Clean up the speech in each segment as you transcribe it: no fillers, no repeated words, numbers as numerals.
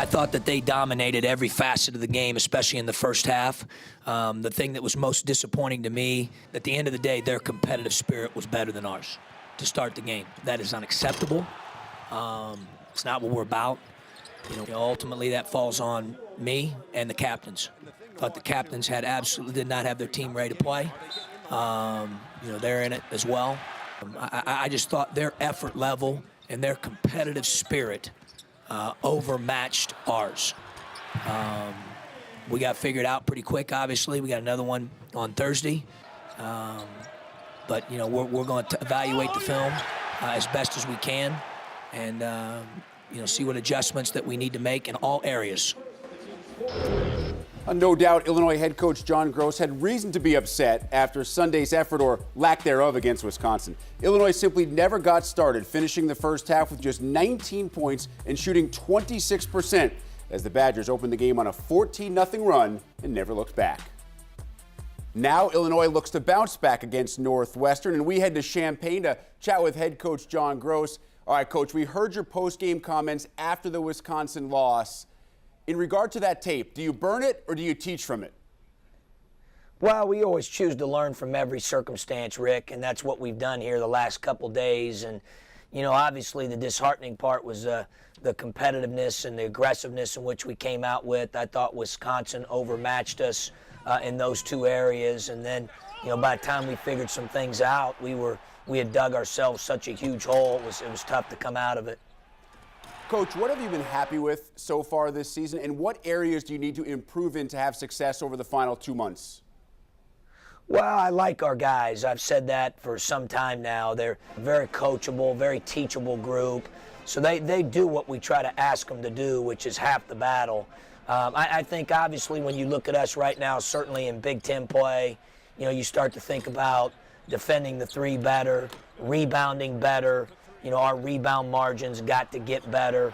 I thought that they dominated every facet of the game, especially in the first half. The thing that was most disappointing to me, at the end of the day, their competitive spirit was better than ours to start the game. That is unacceptable. It's not what we're about. Ultimately, that falls on me and the captains. Thought the captains absolutely did not have their team ready to play. They're in it as well. I just thought their effort level and their competitive spirit overmatched ours. We got figured out pretty quick, obviously. We got another one on Thursday. But we're going to evaluate the film as best as we can and, see what adjustments that we need to make in all areas. No doubt Illinois head coach John Groce had reason to be upset after Sunday's effort or lack thereof against Wisconsin. Illinois simply never got started, finishing the first half with just 19 points and shooting 26% as the Badgers opened the game on a 14-0 run and never looked back. Now Illinois looks to bounce back against Northwestern, and we head to Champaign to chat with head coach John Groce. All right, Coach, we heard your post-game comments after the Wisconsin loss. In regard to that tape, do you burn it or do you teach from it? Well, we always choose to learn from every circumstance, Rick, and that's what we've done here the last couple days. And, obviously the disheartening part was the competitiveness and the aggressiveness in which we came out with. I thought Wisconsin overmatched us in those two areas. And then, by the time we figured some things out, we had dug ourselves such a huge hole. It was tough to come out of it. Coach, what have you been happy with so far this season, and what areas do you need to improve in to have success over the final 2 months? Well, I like our guys. I've said that for some time now. They're a very coachable, very teachable group. So they do what we try to ask them to do, which is half the battle. I think, obviously, when you look at us right now, certainly in Big Ten play, you start to think about defending the three better, rebounding better. Our rebound margins got to get better.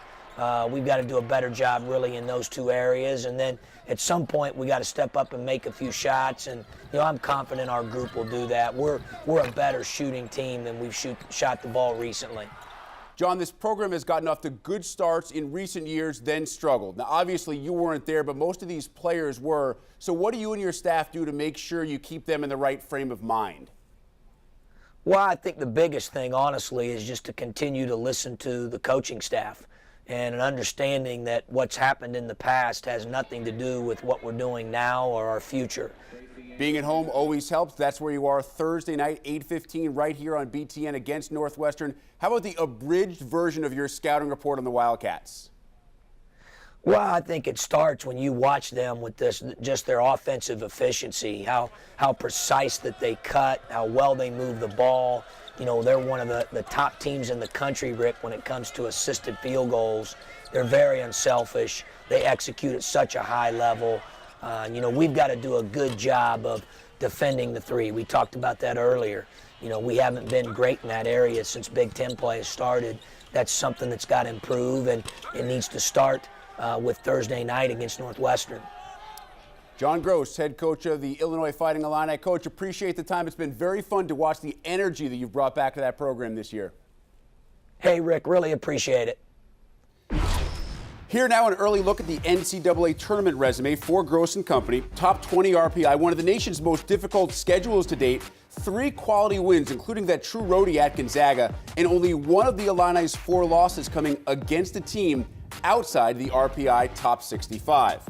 We've got to do a better job really in those two areas. And then at some point we got to step up and make a few shots. And, I'm confident our group will do that. We're a better shooting team than we've shot the ball recently. John, this program has gotten off to good starts in recent years, then struggled. Now, obviously you weren't there, but most of these players were. So what do you and your staff do to make sure you keep them in the right frame of mind? Well, I think the biggest thing, honestly, is just to continue to listen to the coaching staff and an understanding that what's happened in the past has nothing to do with what we're doing now or our future. Being at home always helps. That's where you are Thursday night, 8:15, right here on BTN against Northwestern. How about the abridged version of your scouting report on the Wildcats? Well, I think it starts when you watch them with just their offensive efficiency, how precise that they cut, how well they move the ball. They're one of the top teams in the country, Rick, when it comes to assisted field goals. They're very unselfish. They execute at such a high level. We've got to do a good job of defending the three. We talked about that earlier. We haven't been great in that area since Big Ten play has started. That's something that's got to improve, and it needs to start with Thursday night against Northwestern. John Groce, head coach of the Illinois Fighting Illini. Coach, appreciate the time. It's been very fun to watch the energy that you've brought back to that program this year. Hey, Rick, really appreciate it. Here now an early look at the NCAA tournament resume for Groce and Company. Top 20 RPI, one of the nation's most difficult schedules to date. 3 quality wins, including that true roadie at Gonzaga, and only one of the Illini's 4 losses coming against a team outside the RPI top 65.